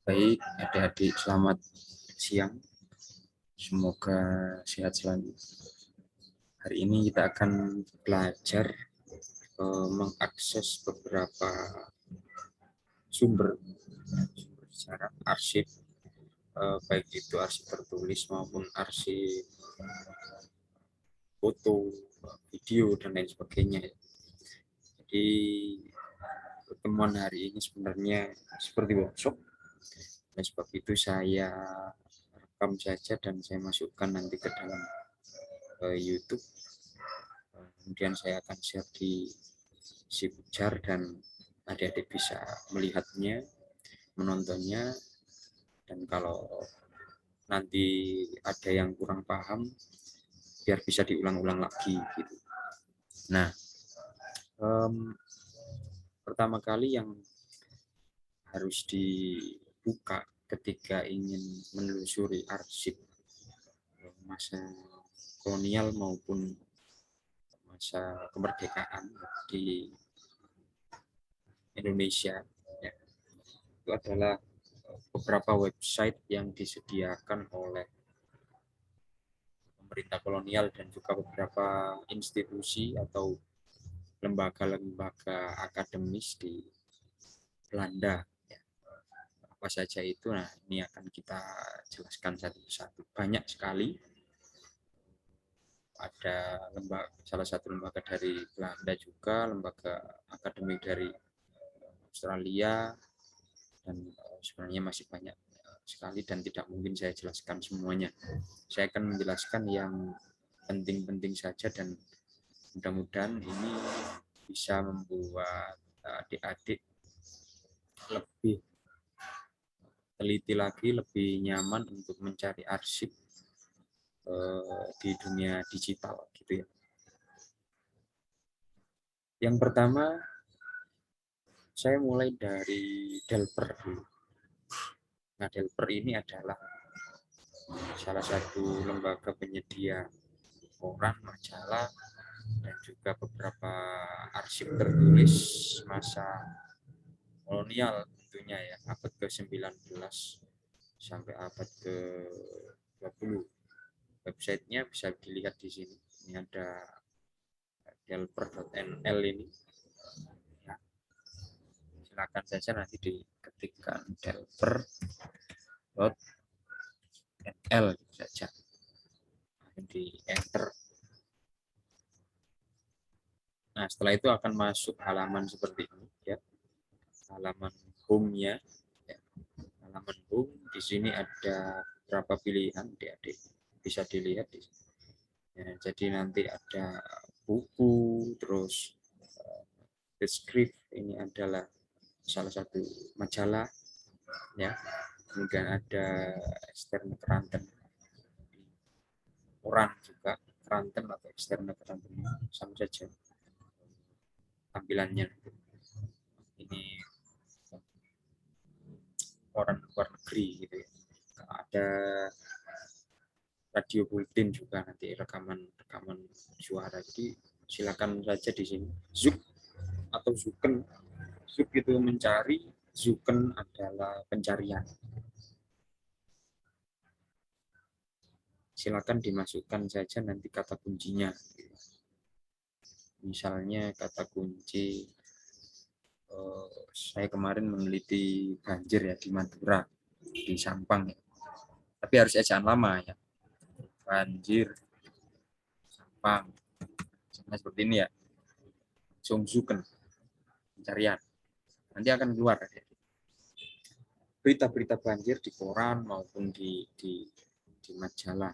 Baik, adik-adik, selamat siang. Semoga sehat selalu. Hari ini kita akan belajar mengakses beberapa sumber secara arsip, baik itu arsip tertulis maupun arsip foto, video, dan lain sebagainya. Jadi pertemuan hari ini sebenarnya seperti workshop. Dan sebab itu saya rekam saja dan saya masukkan nanti ke dalam YouTube. Kemudian saya akan share di Sibujar dan adik-adik bisa melihatnya, menontonnya, dan kalau nanti ada yang kurang paham, biar bisa diulang-ulang lagi gitu. Nah, pertama kali yang harus dibuka ketika ingin menelusuri arsip masa kolonial maupun masa kemerdekaan di Indonesia, ya, itu adalah beberapa website yang disediakan oleh pemerintah kolonial dan juga beberapa institusi atau lembaga-lembaga akademis di Belanda. Ya, apa saja itu? Nah, ini akan kita jelaskan satu persatu. Banyak sekali. Ada salah satu lembaga dari Belanda juga, lembaga akademik dari Australia, dan sebenarnya masih banyak sekali dan tidak mungkin saya jelaskan semuanya. Saya akan menjelaskan yang penting-penting saja dan mudah-mudahan ini bisa membuat adik-adik lebih teliti lagi, lebih nyaman untuk mencari arsip di dunia digital gitu ya. Yang pertama, saya mulai dari Delper dulu. Nah, Delper ini adalah salah satu lembaga penyedia koran, majalah, dan juga beberapa arsip tertulis masa kolonial tentunya ya, abad ke-19 sampai abad ke-20. Websitenya bisa dilihat di sini. Ini ada delper.nl ini. Ya, silakan saja nanti diketikkan delper.nl saja. Di enter. Nah, setelah itu akan masuk halaman seperti ini ya. Halaman home-nya. Ya. Halaman home di sini ada beberapa pilihan, adik-adik bisa dilihat di sini. Ya, jadi nanti ada buku, terus The Script ini adalah salah satu majalah ya. Kemudian ada eksternal keranten, koran juga keranten atau eksternal keranten sama saja tampilannya. Ini koran luar negeri gitu ya. Ada radio bulletin juga nanti rekaman suara. Jadi silakan saja di sini. Zuk atau Zuken. Zuk itu mencari, Zuken adalah pencarian. Silakan dimasukkan saja nanti kata kuncinya. Misalnya kata kunci saya kemarin meneliti banjir ya di Madura, di Sampang ya. Tapi harus ejaan lama ya. Banjir Sampang. Nah, seperti ini ya. Sungsuken pencarian. Nanti akan keluar ya. Berita-berita banjir di koran maupun di majalah.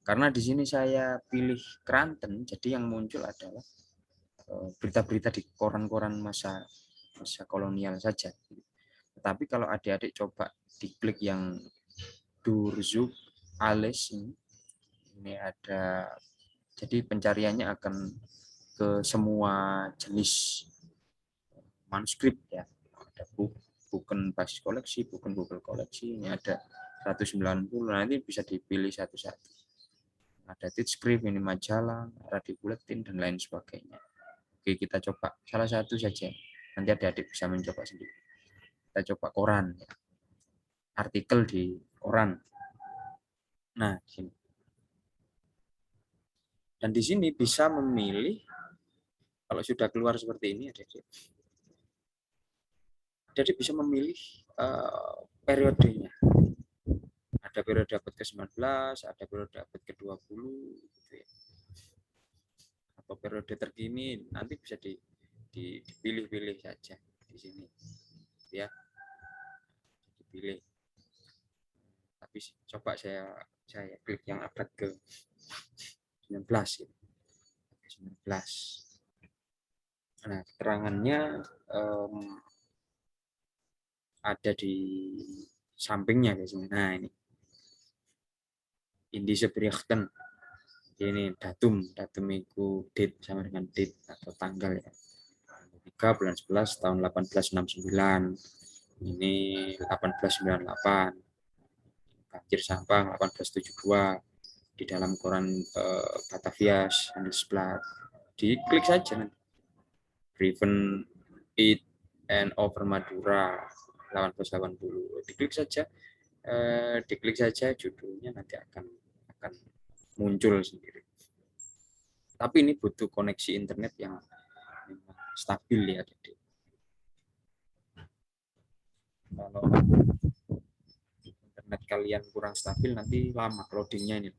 Karena di sini saya pilih Keranten, jadi yang muncul adalah berita-berita di koran-koran masa kolonial saja. Tetapi kalau adik-adik coba diklik yang Durzuk Ales ini ada, jadi pencariannya akan ke semua jenis manuskrip ya. Ada bukan basis koleksi, bukan Google koleksi, ini ada 190, nanti bisa dipilih satu-satu. Ada Titscript, ini majalah, radio bulletin, dan lain sebagainya. Oke, kita coba salah satu saja. Nanti adik-adik bisa mencoba sendiri. Kita coba koran. Ya. artikel di koran. Nah, sini. Dan di sini bisa memilih kalau sudah keluar seperti ini, jadi bisa memilih periodenya. Ada periode abad ke-19, ada periode abad ke-20, gitu ya. Atau periode terkini, nanti bisa dipilih-pilih saja di sini. Ya, dipilih. Tapi coba saya klik yang abad ke-19 ya. 19. Nah, keterangannya ada di sampingnya guys. Nah, ini Berichten. Ini datum itu date sama dengan date atau tanggal ya. 3 bulan 11 tahun 1869. Ini 1898. Banjir Sampang 1872 di dalam koran Batavias Handelsblad. Diklik saja nanti. Driven It and Over Madura 1880. Diklik saja judulnya, nanti akan muncul sendiri. Tapi ini butuh koneksi internet yang stabil ya. Jadi kalau internet kalian kurang stabil, nanti lama loadingnya ini.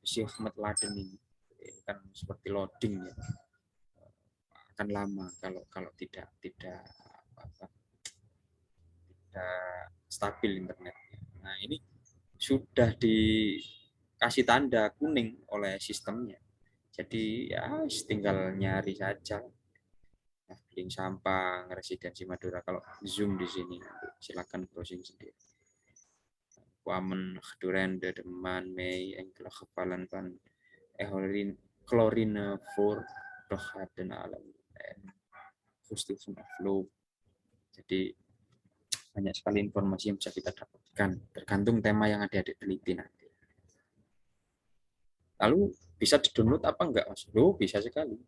Si Ahmad Laden ini kan seperti loading ya, akan lama kalau tidak stabil internetnya. Nah, ini sudah dikasih tanda kuning oleh sistemnya. Jadi ya tinggal nyari saja. Link Sampang, Residensi Madura. Kalau Zoom di sini, silakan browsing sendiri. Kwamen, Gedurende, Deman, Mei, Enkele, Gevalan van Chlorine voor Dogaden Alam, Gustus Flow. Jadi banyak sekali informasi yang bisa kita dapatkan, tergantung tema yang adik-adik teliti nanti. Lalu bisa di-download apa enggak, Mas? Bisa sekali.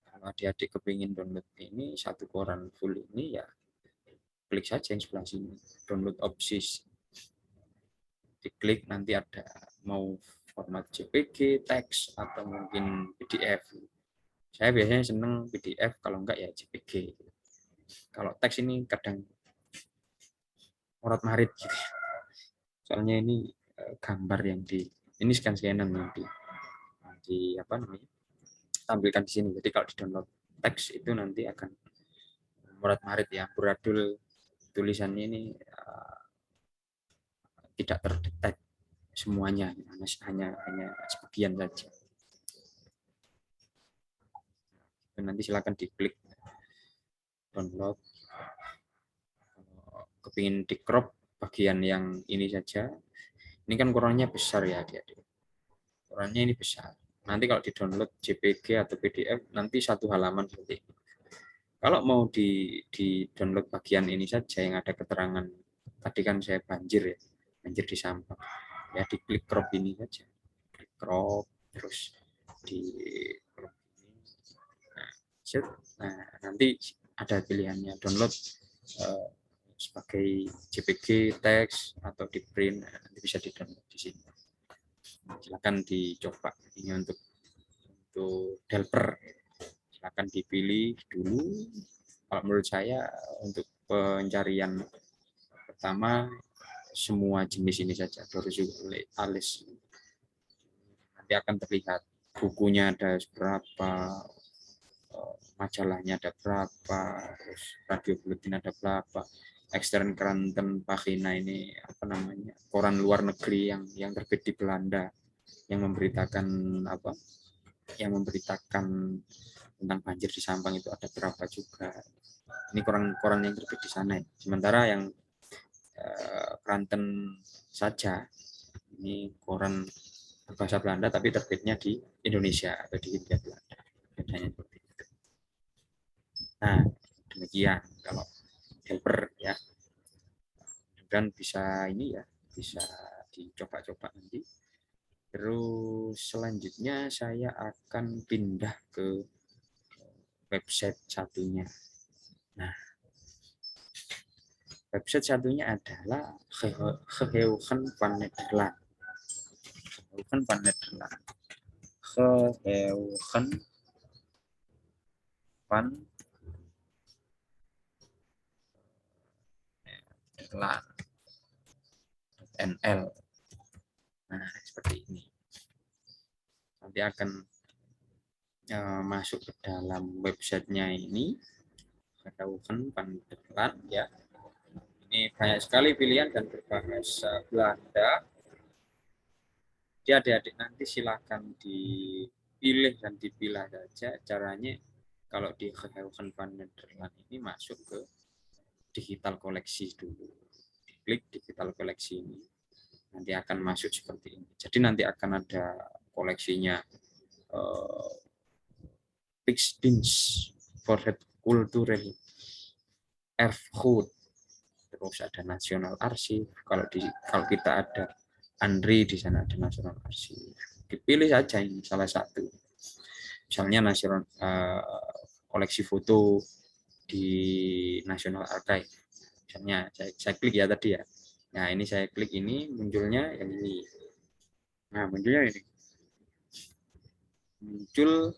Kalau adik-adik kepingin download ini satu koran full ini, ya klik saja yang sebelah sini, download opsis. Diklik, nanti ada mau format JPG, teks, atau mungkin PDF. Saya biasanya seneng PDF, kalau enggak ya JPG. Kalau teks ini kadang morat-marit gitu. Soalnya ini gambar yang ini scan-scanan yang di apa namanya, tampilkan di sini. Jadi kalau di-download teks itu nanti akan morat-marit ya, buradul tulisannya ini tidak terdetek semuanya, hanya sebagian saja. Dan nanti silakan diklik download. Kepingin di crop bagian yang ini saja. Ini kan korannya besar ya, adik-adik. Korannya ini besar. Nanti kalau di-download JPG atau PDF, nanti satu halaman seperti ini. Kalau mau di-download bagian ini saja yang ada keterangan, tadi kan saya banjir ya, banjir di Sampang. Ya diklik crop ini saja. Klik crop, terus di crop ini. Nah, nanti ada pilihannya download sebagai JPG, teks, atau di print, nanti bisa di-download di sini. Silakan dicoba. Ini untuk helper, silakan dipilih dulu. Kalau menurut saya untuk pencarian pertama semua jenis ini saja, alis. Nanti akan terlihat bukunya ada berapa, majalahnya ada berapa, terus radio buletin ada berapa, ekstern Kranten Pagina ini apa namanya, koran luar negeri yang terbit di Belanda yang memberitakan tentang banjir di Sampang itu ada berapa juga. Ini koran-koran yang terbit di sana. Sementara yang Kranten saja ini koran berbahasa Belanda tapi terbitnya di Indonesia atau di Hindia Belanda. Bedanya seperti itu. Nah, demikian kalau helper ya. Dan bisa ini ya, bisa dicoba-coba nanti. Terus selanjutnya saya akan pindah ke website satunya. Nah, Website satunya adalah Geheugen van Nederland. Geheugen van Nederland. Geheugen van Nederland. NL. Nah, seperti ini. Nanti akan masuk ke dalam websitenya ini. Geheugen van Nederland ya. Ini banyak sekali pilihan dan berbahasa Belanda. Jadi adik-adik nanti silakan dipilih dan dipilah saja. Caranya kalau di Geheugen van Nederland ini masuk ke digital koleksi dulu. Klik digital koleksi ini. Nanti akan masuk seperti ini. Jadi nanti akan ada koleksinya Rijksdienst voor het Cultureel Erfgoed. Terus ada National Archive. Kalau kita ada Andri di sana ada National Archive. Dipilih saja ini salah satu. Misalnya nasional koleksi foto di National Archive. Misalnya saya klik ya tadi ya. Nah, ini saya klik ini munculnya yang ini. Nah, munculnya ini. Muncul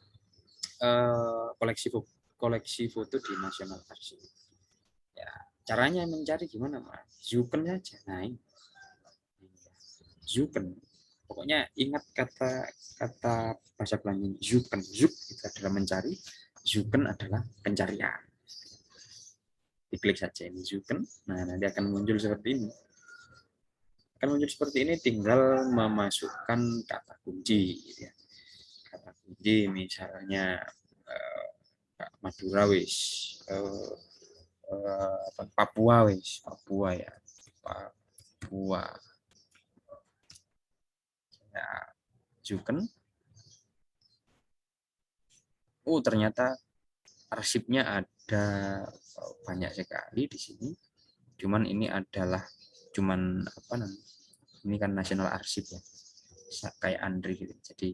koleksi foto di National Archive. Ya, caranya mencari gimana, Mas? Zoeken saja. Nah, ini. Zoeken. Pokoknya ingat kata bahasa Belanda zoeken. Zoek itu adalah mencari, zoeken adalah pencarian. Diklik saja ini zoeken. Nah, nanti akan muncul seperti ini. Akan muncul seperti ini, tinggal memasukkan kata kunci. Ya. Kata kunci misalnya Madura wis, Papua wis, Papua ya, Papua. Ya, zoeken. Ternyata arsipnya ada banyak sekali di sini. Cuman ini adalah apa namanya? Ini kan National Archive ya. Kayak Andri gitu. Jadi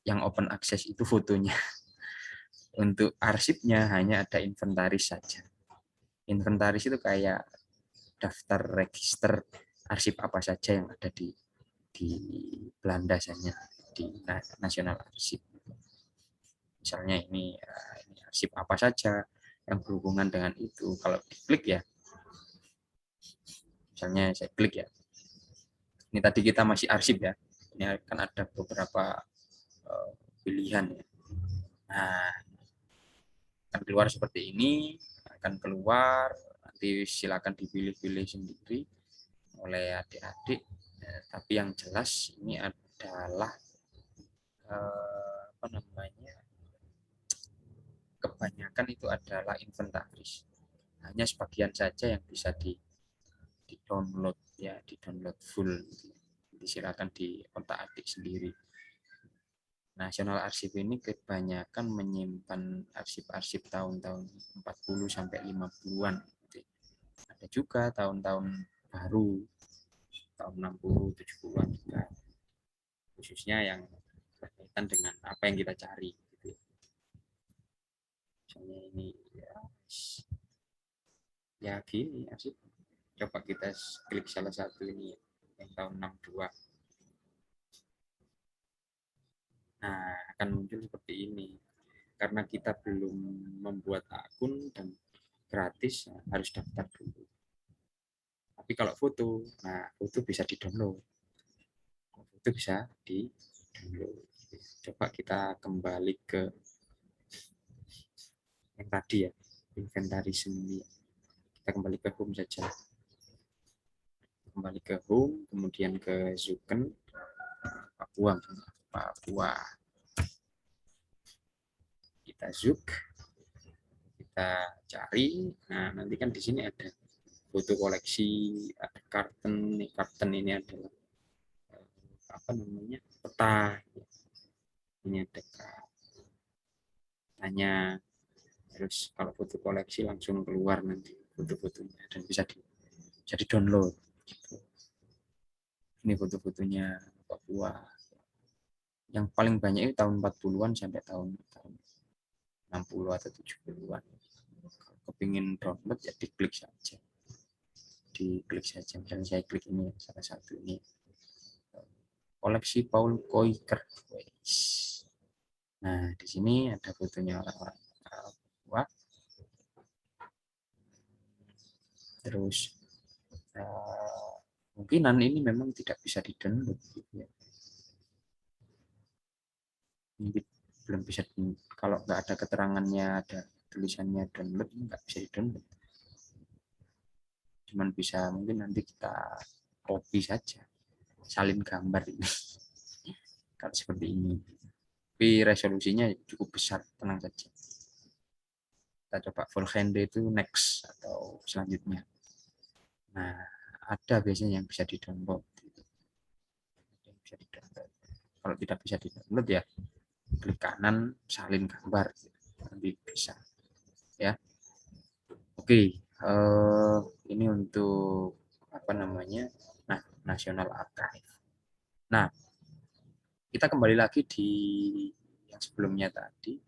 yang open access itu fotonya. Untuk arsipnya hanya ada inventaris saja. Inventaris itu kayak daftar register arsip apa saja yang ada di Belanda saja, di National Archive. Misalnya ini arsip apa saja yang berhubungan dengan itu. Kalau diklik ya, misalnya saya klik ya. Ini tadi kita masih arsip ya. Ini akan ada beberapa pilihan ya. Nah, akan keluar seperti ini, akan keluar, nanti silakan dipilih-pilih sendiri oleh adik-adik. Tapi yang jelas ini adalah apa namanya, kebanyakan itu adalah inventaris. Hanya sebagian saja yang bisa di-download ya, di-download full. Jadi silakan di otak-atik sendiri. National Archive ini kebanyakan menyimpan arsip-arsip tahun-tahun 40 sampai 50-an. Ada juga tahun-tahun baru, tahun 60, 70-an juga. Khususnya yang berkaitan dengan apa yang kita cari. Misalnya ini ya gini arsip. Coba kita klik salah satu ini yang tahun 62. Nah, akan muncul seperti ini. Karena kita belum membuat akun dan gratis, harus daftar dulu. Tapi kalau foto, nah foto bisa di-download. Foto bisa di-download. Coba kita kembali ke yang tadi ya, inventaris ini. Kita kembali ke home saja. Kembali ke home, kemudian ke Zoeken, Papua. Kita zoek, kita cari. Nah, nanti kan di sini ada foto koleksi, ada karton. Karton ini adalah apa namanya, peta. Ini ada katanya. Terus kalau foto koleksi langsung keluar nanti foto-fotonya dan bisa di download. Ini foto-fotonya Papua. Yang paling banyak itu tahun 40-an sampai tahun 60 atau 70-an. ingin download ya diklik saja. Misalnya saya klik ini salah satu ini koleksi Paul Koiker. Nah, di sini ada fotonya orang-orang Papua. Terus kemungkinan ini memang tidak bisa di-download gitu ya. Ini belum bisa kalau nggak ada keterangannya, ada tulisannya download, nggak bisa di-download. Cuman bisa mungkin nanti kita copy saja, salin gambar ini. Kalau seperti ini. Tapi resolusinya cukup besar, tenang saja. Kita coba full hand itu next atau selanjutnya. Nah, ada biasanya yang bisa di-download. Kalau tidak bisa di-download ya klik kanan salin gambar, nanti bisa ya. Oke, ini untuk apa namanya, nah National Archive. Nah, kita kembali lagi di yang sebelumnya tadi,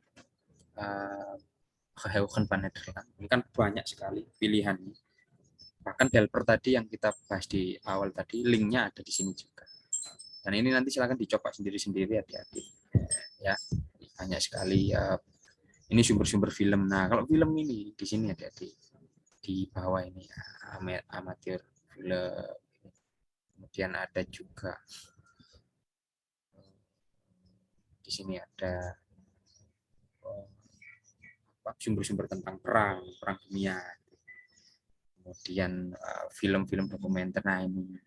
Geheugen van Nederland. Ini kan banyak sekali pilihannya. Bahkan Delper tadi yang kita bahas di awal tadi, linknya ada di sini juga. Dan ini nanti silakan dicoba sendiri-sendiri hati-hati. Ya, banyak sekali. Ini sumber-sumber film. Nah, kalau film ini di sini ada di bawah ini amatir film. Kemudian ada juga di sini ada sumber-sumber tentang perang dunia. Kemudian film-film dokumenter. Nah, ini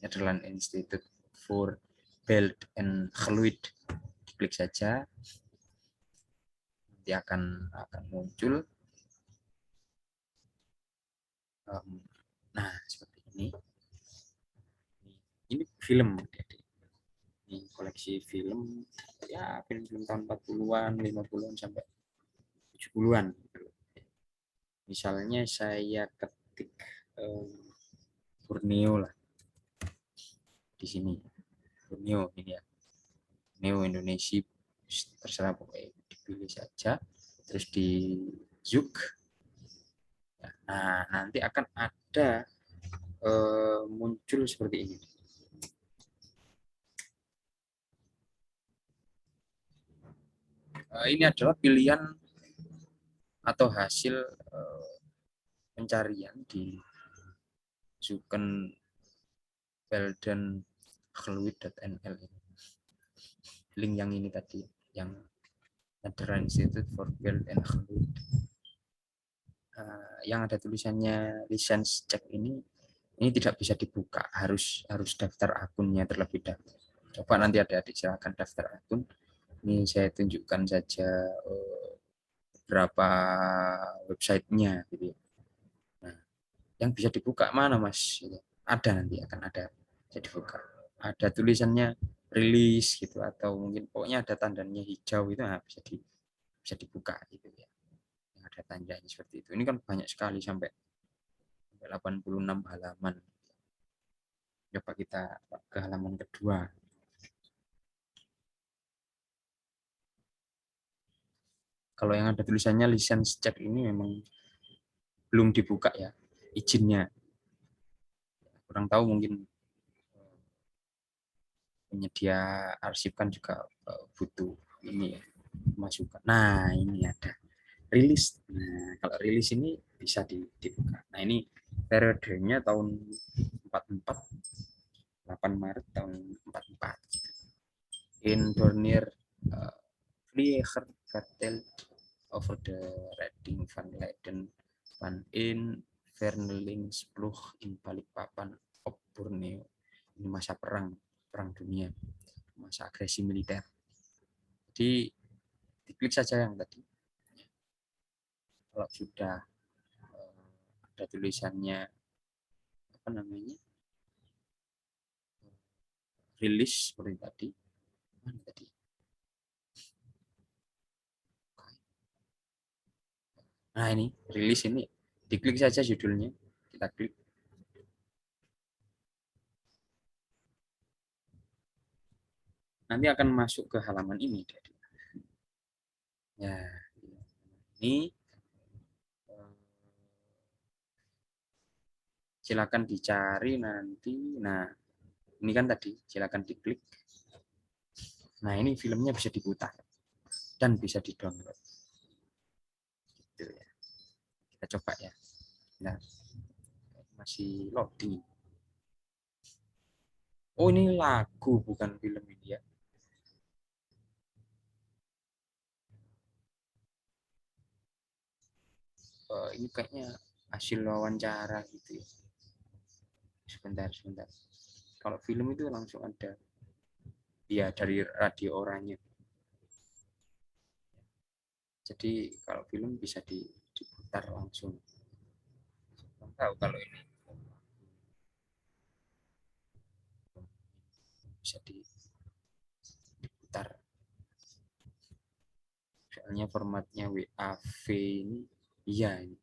Netherlands Institute for Beeld and Geluid. Klik saja, nanti akan muncul. Nah, seperti ini. Ini film. Ini koleksi film, ya film-film tahun 40-an, 50-an sampai 70-an. Misalnya saya ketik Borneo lah di sini. Borneo ini ya. Neo Indonesia, terserah pokoknya dipilih saja, terus di Zuk. Nah, nanti akan ada muncul seperti ini. Ini adalah pilihan atau hasil pencarian di Zuken Velden Geluid.nl ini. Link yang ini tadi, yang Netherlands Institute for Beeld and Geluid. Yang ada tulisannya license check ini tidak bisa dibuka, harus daftar akunnya terlebih dahulu. Coba nanti adik-adik silakan daftar akun. Ini saya tunjukkan saja beberapa websitenya gitu. Nah, yang bisa dibuka mana Mas? Ada, nanti akan ada bisa dibuka. Ada tulisannya rilis gitu, atau mungkin pokoknya ada tandanya hijau itu, nah, bisa dibuka gitu ya. Yang ada tandanya seperti itu. Ini kan banyak sekali sampai 86 halaman. Coba kita ke halaman kedua. Kalau yang ada tulisannya license check ini memang belum dibuka ya izinnya. Kurang tahu, mungkin penyedia arsip kan juga butuh ini ya, masukan. Nah, ini ada rilis. Nah, kalau rilis ini bisa dibuka. Nah, ini periodenya tahun 44, 8 Maret tahun 44. In Dornier Vlieger vertelt over the Redding van Leiden van in Vernelingsplug in Balikpapan op Borneo. Ini masa perang dunia, masa agresi militer. Jadi diklik saja yang tadi. Kalau sudah ada tulisannya apa namanya, rilis seperti tadi. Mana tadi? Nah, ini rilis, ini diklik saja judulnya, kita klik. Nanti akan masuk ke halaman ini. Ya, ini silakan dicari nanti. Nah, ini kan tadi silakan diklik. Nah, ini filmnya bisa diputar dan bisa di-download. Gitu ya. Kita coba ya. Nah, masih loading. Oh, ini lagu bukan film ini ya. Ini kayaknya hasil wawancara gitu ya. Sebentar. Kalau film itu langsung ada. Ya, dari radio orangnya. Jadi kalau film bisa diputar langsung. Belum tahu kalau ini bisa diputar. Soalnya formatnya WAV ini, iya ini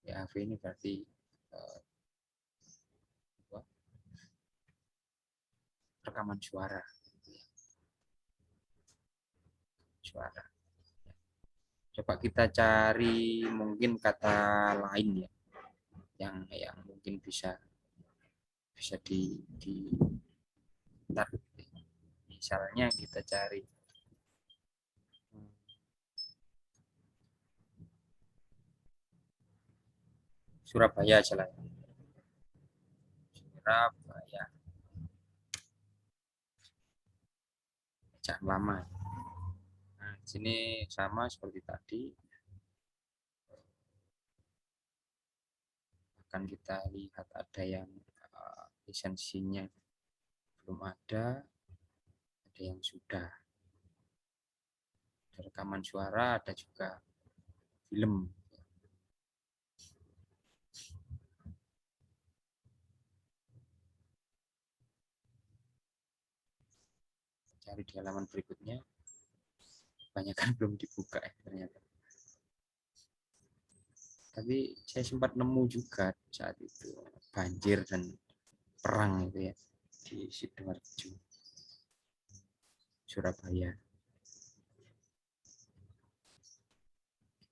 WAV ini berarti rekaman suara. Coba kita cari mungkin kata lain ya, yang mungkin bisa diputar. Misalnya kita cari Surabaya aja lah. Surabaya. Jangan lama. Nah, sini sama seperti tadi. Akan kita lihat ada yang lisensinya belum ada yang sudah. Ada rekaman suara, ada juga film. Cari di halaman berikutnya. Banyak kan belum dibuka ya ternyata. Tapi saya sempat nemu juga saat itu banjir dan perang itu ya di Sidoarjo, Surabaya.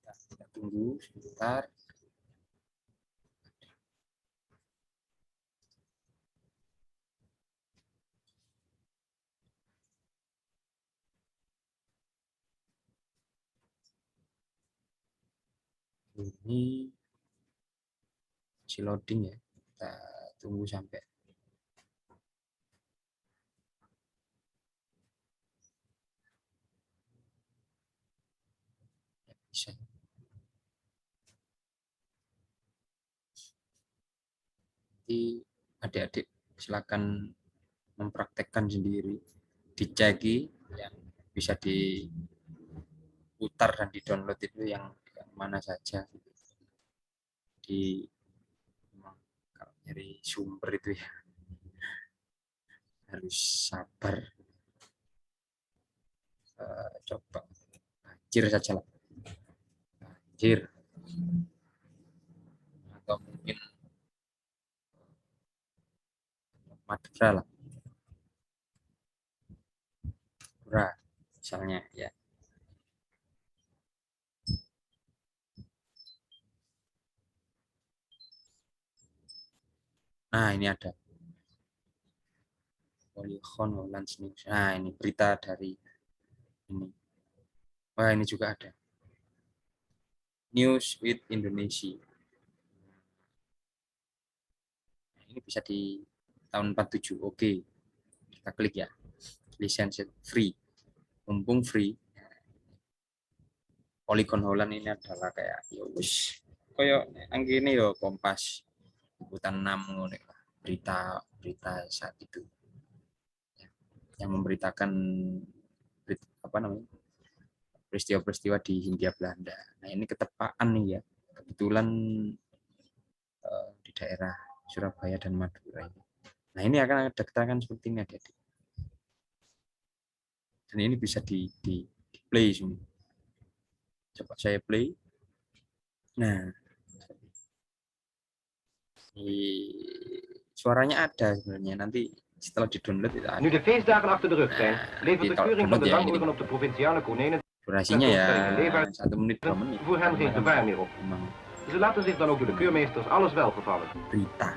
Kita tunggu sebentar. Ini masih loading ya. Kita tunggu sampai bisa. Jadi adik-adik silakan mempraktekkan sendiri, diceki yang bisa diputar dan di-download itu yang mana saja. Di kalau nyari sumber itu ya harus sabar. Coba banjir saja lah, banjir atau mungkin Madura lah, Madura misalnya ya. Nah, ini ada Polygon Holland News. Nah, ini berita dari ini. Wah, ini juga ada News with Indonesia. Nah, ini bisa di tahun 47. Oke, kita klik ya. Lisensi free, mumpung free. Polygon Holland ini adalah kayak ya wis koyo anggene yo Kompas liputan 6 berita saat itu yang memberitakan apa namanya peristiwa-peristiwa di Hindia Belanda. Nah, ini ketepaan nih ya, kebetulan di daerah Surabaya dan Madura ini. Nah, ini akan ada keterangan seperti ini adik-adik. Dan ini bisa di play semua. Coba saya play. Nah, suaranya ada sebenarnya, nanti setelah di-download itu ada. Nu de feestdagen achter de rug zijn, levert de keuring van de langoren op de provinciale konijnen durasinya ya 1 menit 2 menit voor hen geen gevaar meer op. Ze laten zich dan ook door de keurmeesters alles welgevallen. Berita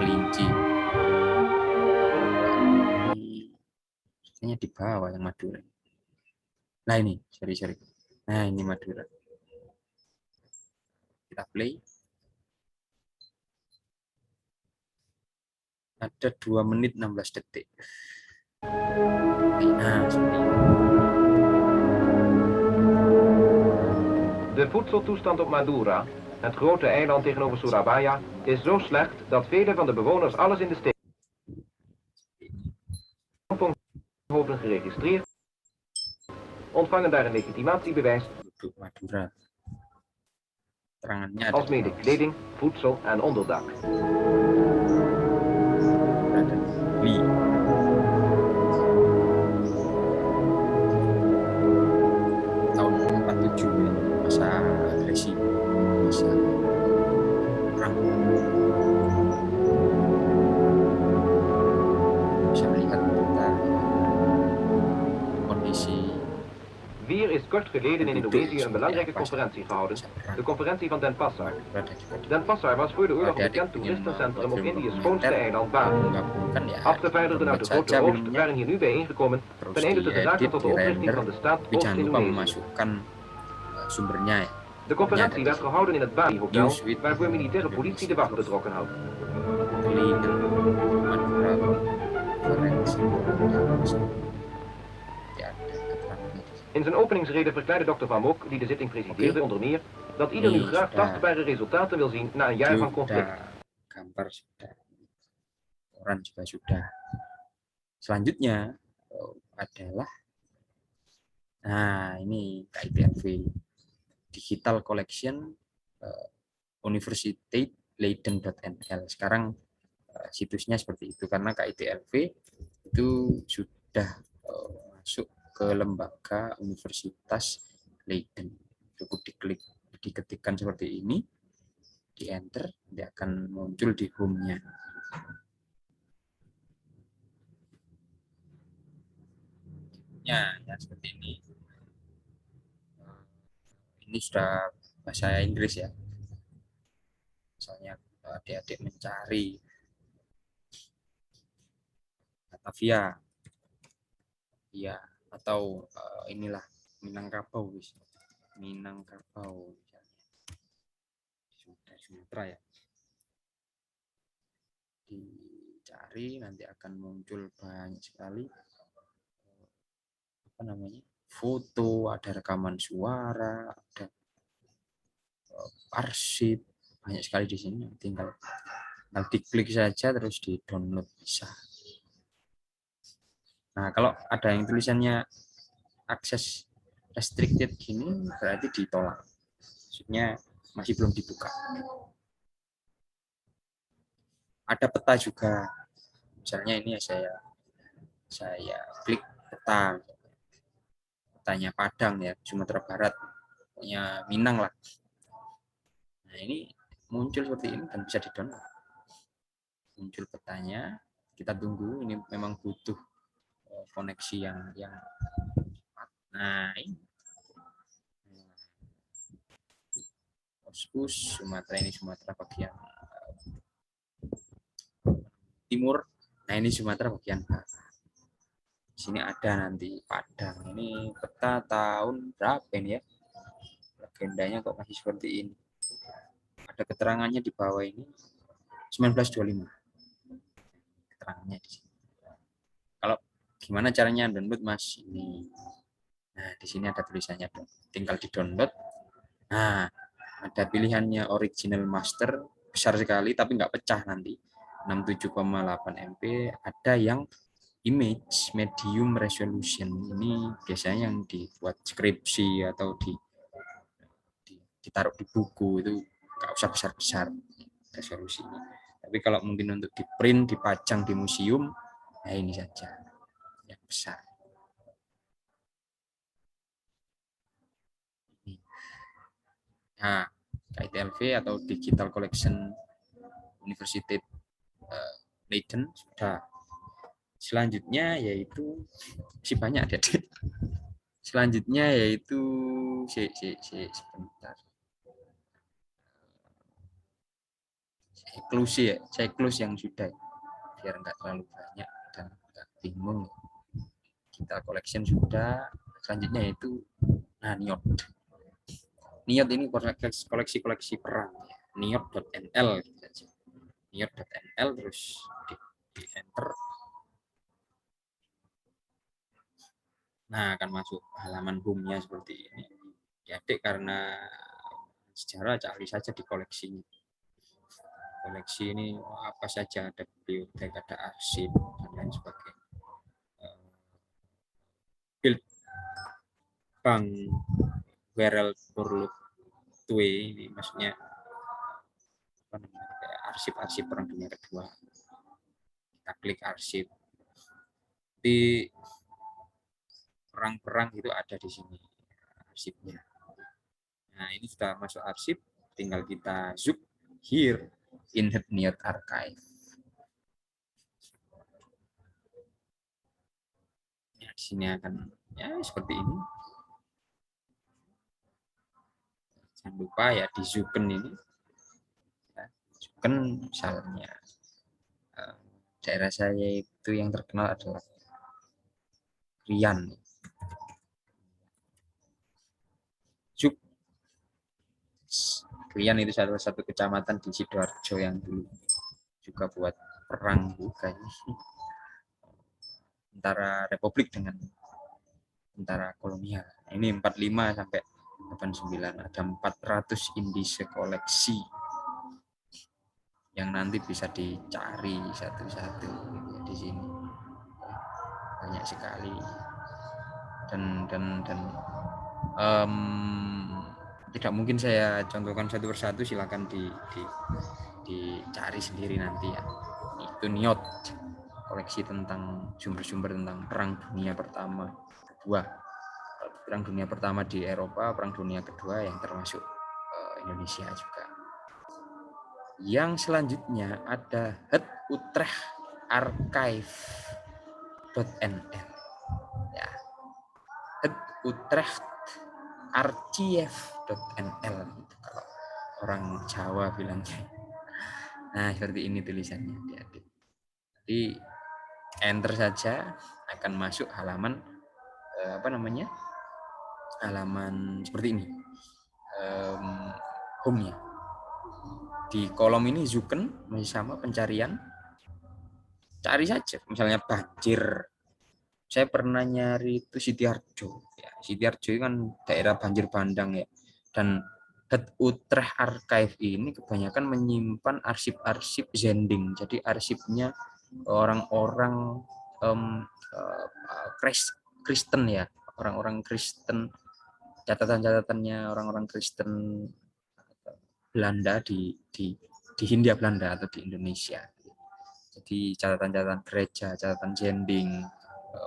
kelinci. Ini di bawah yang Madura. Nah ini, sorry. Nah ini Madura. Kita play. Ada 2 menit 16 detik. Nah, seperti ini. De voedseltoestand op Madura, het grote eiland tegenover Surabaya, is zo slecht dat vele van de bewoners alles in de steek hoofden geregistreerd, ontvangen daar een legitimatiebewijs Madura. Terangannya als mede kleding, voedsel en onderdak. Tahun 47 masa agresi, masa perang. Bisa melihat kita kondisi. Hier is kort geleden in Indonesië een belangrijke conferentie gehouden, de conferentie van Denpasar. Denpasar was voor de oorlog een bekend toeristencentrum op Indië's schoonste eiland Bali. Afgevaardigden uit de grote oost waren hier nu bijeengekomen ten einde te geraken tot de oprichting van de staat Oost-Indonesië. Sumbernya ya. De conferentie werd gehouden in het Bali Hotel, waarvoor militaire politie de wacht betrokken houdt. In zijn openingsrede verklaarde dokter Van Mok, die de zitting presideerde, onder meer dat ieder nu graag tastbare resultaten wil zien na een jaar van conflict. Gambar sudah, koran juga sudah. Selanjutnya adalah, nah ini KITLV Digital Collection University Leiden.nl. Sekarang situsnya seperti itu karena KITLV itu sudah masuk ke lembaga Universitas Leiden. Cukup diklik, diketikkan seperti ini, di enter, dia akan muncul di home-nya. Ya seperti ini. Ini sudah bahasa Inggris ya. Misalnya adik-adik mencari Batavia, ya, atau inilah Minangkabau, Minangkabau Sumatera ya. Dicari nanti akan muncul banyak sekali foto, ada rekaman suara, ada arsip, banyak sekali di sini. Tinggal diklik saja terus di download bisa. Nah, kalau ada yang tulisannya akses restricted gini berarti ditolak. Maksudnya masih belum dibuka. Ada peta juga. Misalnya ini saya klik peta. Petanya Padang ya, Sumatera Barat. Pokoknya Minang lah. Nah, ini muncul seperti ini dan bisa di-download. Muncul petanya, kita tunggu, ini memang butuh koneksi yang cepat. Nah, ini Ospus Sumatera, ini Sumatera bagian timur. Nah, ini Sumatera bagian barat. Di sini ada nanti Padang. Ini peta tahun berapa ini ya? Legendanya kok masih seperti ini. Ada keterangannya di bawah ini 1925. Keterangannya di sini. Kalau gimana caranya download Mas? Ini. Nah, di sini ada tulisannya, tinggal di-download. Nah, ada pilihannya original master, besar sekali tapi nggak pecah nanti. 67,8 MB, ada yang image medium resolution. Ini biasanya yang dibuat skripsi atau ditaruh di buku, itu nggak usah besar-besar resolusinya. Tapi kalau mungkin untuk di print, dipajang di museum, nah ini saja yang besar. Nah, KITLV atau Digital Collection University Leiden sudah. Selanjutnya yaitu banyak ada. Selanjutnya yaitu sebentar. saya close yang sudah biar nggak terlalu banyak dan nggak bingung. Kita collection sudah, selanjutnya itu niot ini koleksi perang ya. niot.nl niot.nl terus di enter. Nah, akan masuk halaman home-nya seperti ini. Jadi karena sejarah cari saja di koleksinya. Koleksi ini apa saja, ada bibliotek, ada arsip dan lain sebagainya. Build Bank Wereld Tue ini maksudnya arsip-arsip Perang Dunia Kedua. Kita klik arsip. Di perang-perang itu ada di sini arsipnya. Nah, ini sudah masuk arsip, tinggal kita zoom here in NIOT archive. Ya, di sini akan ya seperti ini. Jangan lupa ya di zoom ini. Ya, zoom misalnya daerah saya itu yang terkenal adalah Rian. Rian itu salah satu kecamatan di Sidoarjo yang dulu juga buat perang juga antara Republik dengan tentara kolonial. Ini 45 sampai 89, ada 400 indise koleksi yang nanti bisa dicari satu-satu di sini. Banyak sekali dan tidak mungkin saya contohkan satu persatu, silakan dicari sendiri nanti ya. Itu niot, koleksi tentang sumber-sumber tentang Perang Dunia Pertama, Kedua. Perang Dunia Pertama di Eropa, Perang Dunia Kedua yang termasuk Indonesia juga. Yang selanjutnya ada Het Utrecht Archive.nl ya. Het Utrecht Archive.nl itu kalau orang Jawa bilangnya. Nah, seperti ini tulisannya, adik-adik. Jadi enter saja akan masuk halaman halaman seperti ini. Home-nya. Di kolom ini Zuken masih sama pencarian. Cari saja, misalnya banjir. Saya pernah nyari itu Sidoarjo. Ya, Sidoarjo kan daerah banjir bandang ya. Dan Het Utrecht Archive ini kebanyakan menyimpan arsip-arsip zending. Jadi arsipnya orang-orang Kristen ya, orang-orang Kristen, catatan-catatannya orang-orang Kristen Belanda di Hindia Belanda atau di Indonesia. Jadi catatan-catatan gereja, catatan zending,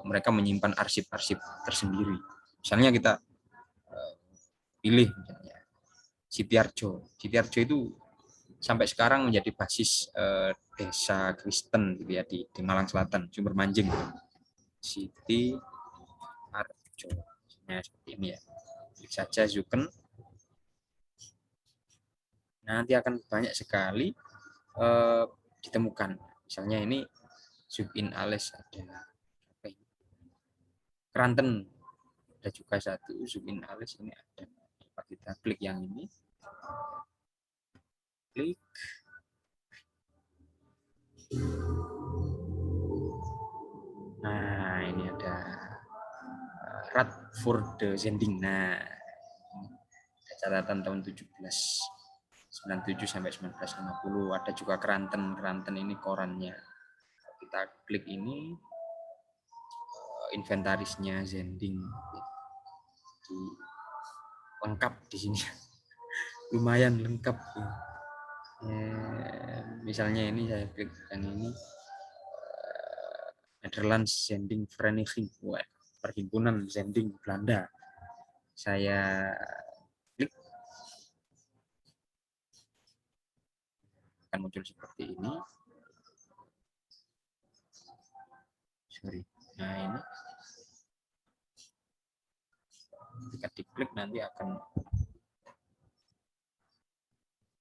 mereka menyimpan arsip-arsip tersendiri. Misalnya kita pilih misalnya Sidoarjo itu sampai sekarang menjadi basis desa Kristen gitu ya di Malang Selatan, Sumber Manjing. Sidoarjo. Nah, seperti ini ya. Klik saja Zuken. Nanti akan banyak sekali ditemukan. Misalnya ini zoom in ales ada Kranten, ada juga satu zoom in ales ini ada. Kita klik yang ini, klik. Nah, ini ada Radforde Zending. Nah, catatan tahun 1797 sampai 1950. Ada juga Kranten ini korannya. Kita klik ini, inventarisnya Zending. Jadi, lengkap di sini. Lumayan lengkap. Misalnya ini saya klik yang ini, Netherlands Zending Vereniging, perhimpunan Zending Belanda. Saya klik, akan muncul seperti ini. Nah, ini ketika diklik nanti akan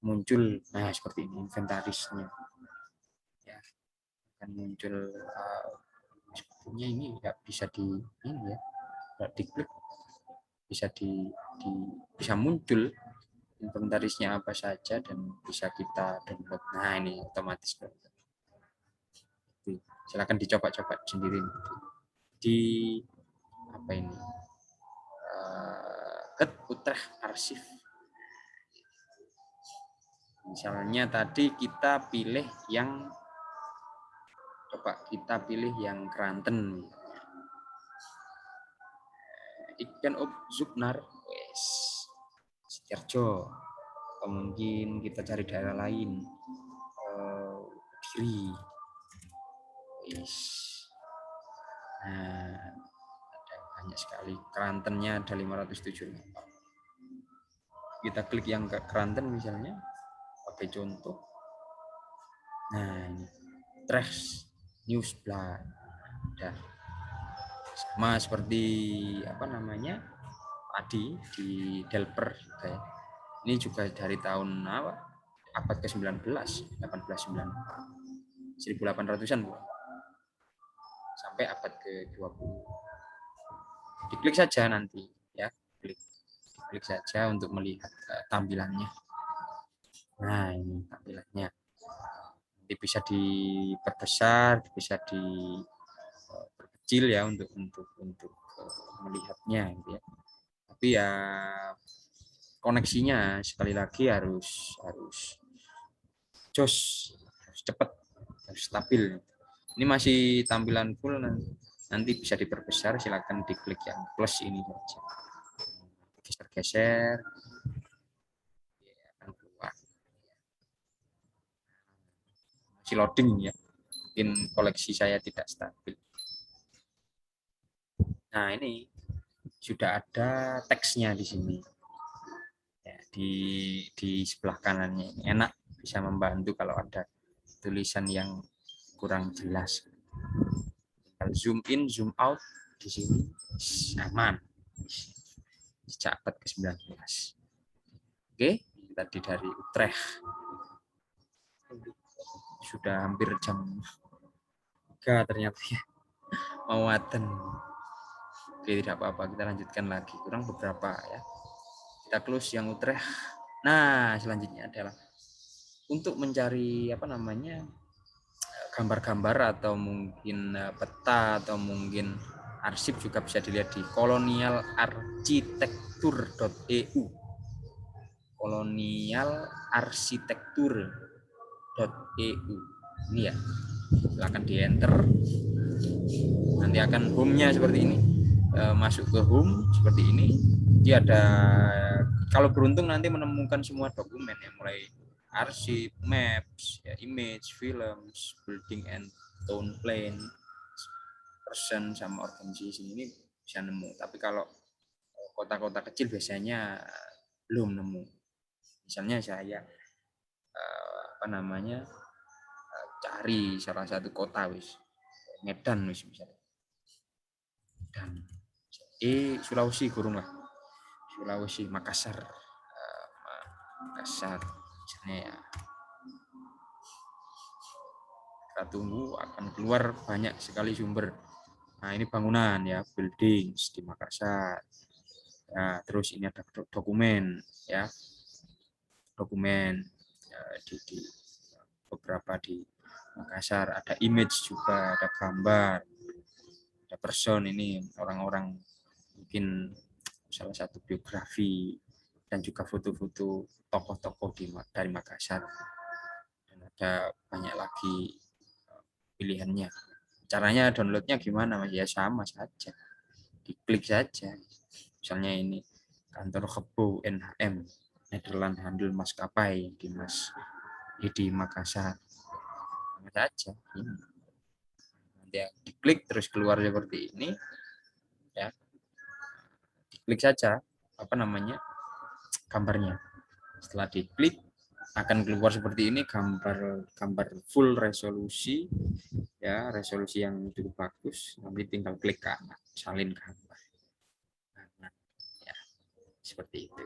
muncul, nah seperti ini inventarisnya ya, akan muncul sebetulnya ini nggak bisa di ini ya, nggak diklik, bisa bisa muncul inventarisnya apa saja dan bisa kita download. Nah ini otomatis silakan dicoba-coba sendiri di apa ini Utrecht Arsip. Misalnya tadi kita pilih yang Kranten, ikan Zubnar, wes Sidoarjo, atau mungkin kita cari daerah lain, Kediri, wes. Nah, ada banyak sekali. Krantennya ada 507. Kita klik yang ke Kranten misalnya, pakai contoh. Nah, ini Utrecht Newsblad. Udah. Sama seperti apa namanya tadi di Delper ya. Ini juga dari tahun apa? Abad ke-19, 1880, 1800-an sampai abad ke-20. Diklik saja nanti ya, klik saja untuk melihat tampilannya. Nah, ini tampilannya. Nanti bisa diperbesar, bisa diperkecil ya untuk melihatnya gitu ya. Tapi ya koneksinya sekali lagi harus jos, harus cepat, harus stabil. Ini masih tampilan full, nanti bisa diperbesar, silakan diklik yang plus ini saja. Geser-geser akan keluar. Masih loading ya, mungkin koleksi saya tidak stabil. Nah ini sudah ada teksnya di sini ya, di sebelah kanannya. Enak, bisa membantu kalau ada tulisan yang kurang jelas. Zoom in, zoom out di sini aman. Sejak abad ke-19. Oke, tadi dari Utrecht. Sudah hampir jam 3 ternyata ya. Mau waten. Oke, tidak apa-apa, kita lanjutkan lagi. Kurang beberapa ya. Kita close yang Utrecht. Nah, selanjutnya adalah untuk mencari apa namanya gambar-gambar atau mungkin peta atau mungkin arsip juga bisa dilihat di kolonialarsitektur.eu. kolonialarsitektur.eu ini ya, silakan di enter, nanti akan home-nya seperti ini. Masuk ke home seperti ini, dia ada, kalau beruntung nanti menemukan semua dokumen ya, mulai arsip, maps, ya, image, films, building and town plan, person sama organization, ini bisa nemu. Tapi kalau kota-kota kecil biasanya belum nemu. Misalnya saya apa namanya cari salah satu kota wis Medan wis misalnya, dan Sulawesi kurung lah, Sulawesi Makassar misalnya ya. Kita tunggu, akan keluar banyak sekali sumber. Nah ini bangunan ya, buildings di Makassar ya, terus ini ada dokumen ya, dokumen ya, di beberapa di Makassar, ada image juga, ada gambar, ada person, ini orang-orang mungkin salah satu biografi, dan juga foto-foto tokoh-tokoh dari Makassar, dan ada banyak lagi pilihannya. Caranya downloadnya gimana Mas? Ya sama saja, diklik saja. Misalnya ini kantor Kebo NHM Nederland Handel Maskapai di Makassar, sama saja ini. Nanti diklik terus keluar seperti ini ya, diklik saja apa namanya gambarnya. Setelah diklik akan keluar seperti ini, gambar full resolusi ya, resolusi yang cukup bagus. Nanti tinggal klik kanan, salin gambar. Nah, ya, seperti itu.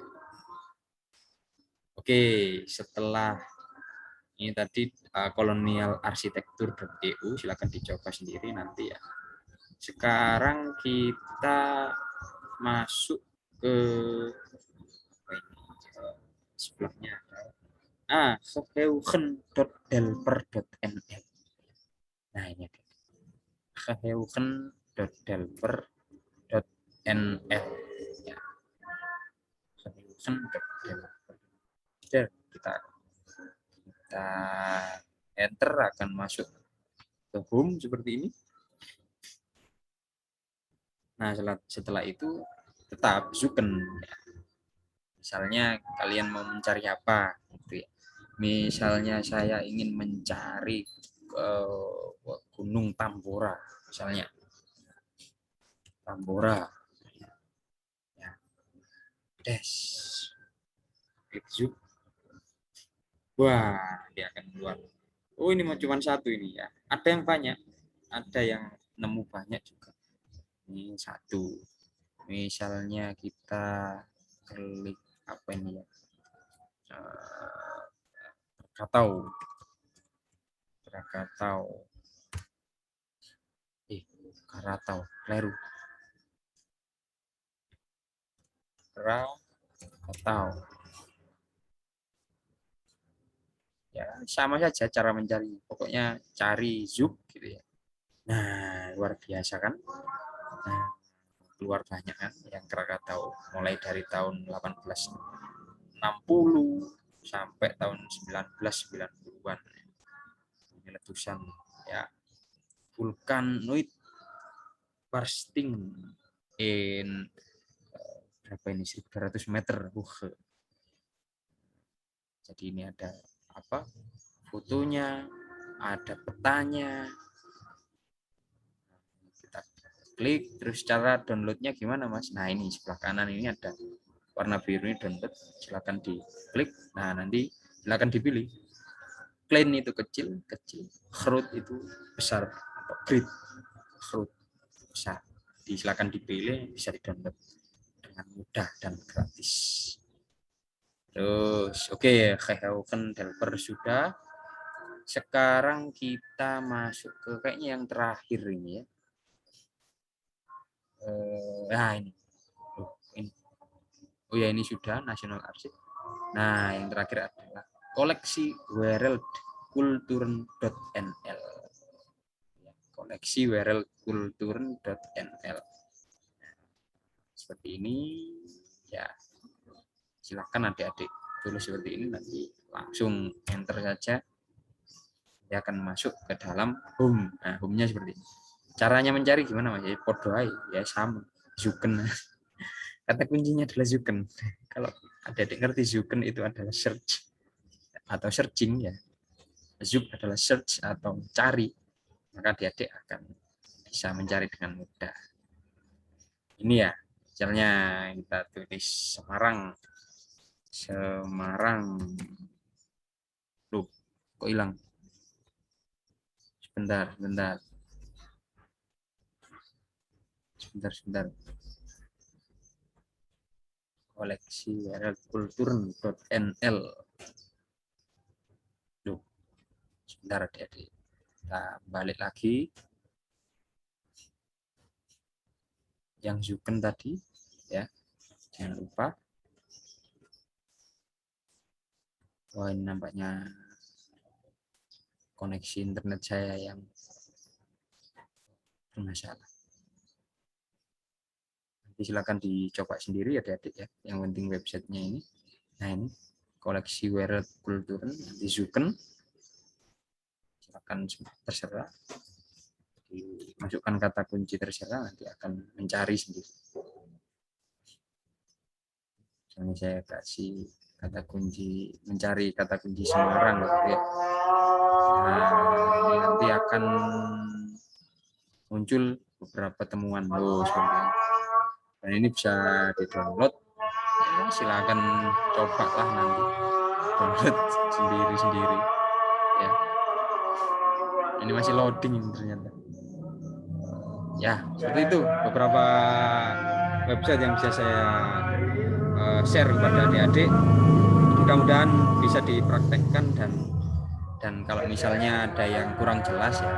Oke, setelah ini tadi kolonialarsitektur.eu, silakan dicoba sendiri nanti ya. Sekarang kita masuk ke sebelahnya. Geheugen.delper.nl. Nah, ini ada. Geheugen.delper.nl. Ya. Geheugen.delper. Kita enter, akan masuk ke home seperti ini. Nah, setelah itu tetap Zuken. Misalnya kalian mau mencari apa gitu ya. Misalnya saya ingin mencari Gunung Tambora misalnya. Tambora. Ya. Klik zoom. Wah, dia akan keluar. Oh, ini cuma satu ini ya. Ada yang banyak, ada yang nemu banyak juga. Ini satu. Misalnya kita klik apa ini ya? Krakatau. Karatau, kleru. Krakatau. Ya, sama saja cara mencari. Pokoknya cari zoom gitu ya. Nah, luar biasa kan? Nah, keluar banyak kan yang Krakatau, mulai dari tahun 1860 sampai tahun 1990-an. Ini letusan ya. Vulcanoid bursting in berapa ini, 1.200 meter. Jadi ini ada apa? Fotonya, ada petanya. Kita klik, terus cara downloadnya gimana Mas? Nah, ini sebelah kanan ini ada warna biru ini download, silakan diklik. Nah, nanti silakan dipilih. Clean itu kecil, Crude itu besar, atau grid Crude besar. Silakan dipilih, bisa di-download dengan mudah dan gratis. Terus, oke, Geheugen Delper sudah. Sekarang kita masuk ke kayaknya yang terakhir ini ya. Nah, ini. Oh ya, ini sudah National Archive. Nah, yang terakhir adalah koleksi wereldkulturen.nl. Koleksi wereldkulturen.nl. Seperti ini ya. Silakan adik-adik tulis seperti ini, nanti langsung enter saja. Dia akan masuk ke dalam home. Nah, home-nya seperti ini. Caranya mencari gimana Mas? Ya, podo ya sama. Zuken. Kata kuncinya adalah Zuken. Kalau adik-adik ngerti Zuken itu adalah search atau searching ya. Zuk adalah search atau cari. Maka adik-adik akan bisa mencari dengan mudah. Ini ya, misalnya kita tulis Semarang. Loh, kok hilang? Sebentar. Koleksi wereldkulturen.nl. Loh, sebentar adik-adik. Kita balik lagi. Yang Zuken tadi ya. Jangan lupa. Wah, ini nampaknya koneksi internet saya yang bermasalah. Nanti silakan dicoba sendiri ya adik-adik ya. Yang penting websitenya ini. Nah, ini koleksi wereldkulturen di Zuken. Silakan terserah. Dimasukkan kata kunci terserah, nanti akan mencari sendiri. Misalnya saya kasih kata kunci, mencari kata kunci Semarang gitu ya. Nah, ini nanti akan muncul beberapa temuan seperti ini. Dan ini bisa di-download. Ya, silakan cobalah nanti download sendiri-sendiri ya. Ini masih loading ternyata. Ya, seperti itu beberapa website yang bisa saya share kepada adik-adik. mudah-mudahan bisa dipraktekkan, dan kalau misalnya ada yang kurang jelas ya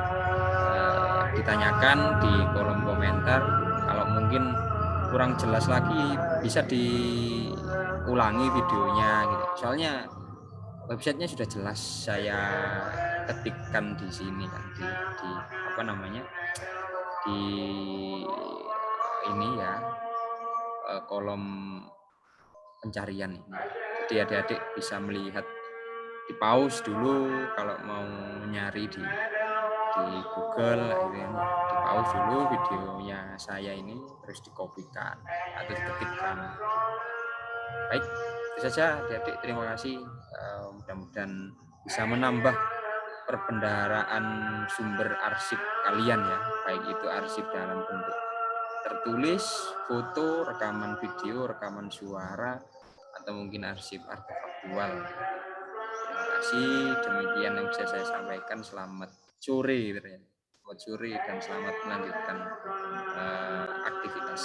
ditanyakan di kolom komentar. Kalau mungkin kurang jelas lagi bisa diulangi videonya gitu. Soalnya websitenya sudah jelas saya ketikkan di sini kan, di apa namanya, di ini ya, kolom pencarian ini. Jadi adik-adik bisa melihat, di pause dulu kalau mau nyari di Google gitu ya. Di pause dulu videonya saya ini, terus dikopikan atau diketikkan. Baik, itu saja adik-adik, terima kasih. Mudah-mudahan bisa menambah perbendaharaan sumber arsip kalian ya, baik itu arsip dalam bentuk tertulis, foto, rekaman video, rekaman suara, atau mungkin arsip artefaktual. Terima kasih, demikian yang bisa saya sampaikan. Selamat sore, selamat sore dan selamat melanjutkan aktivitas.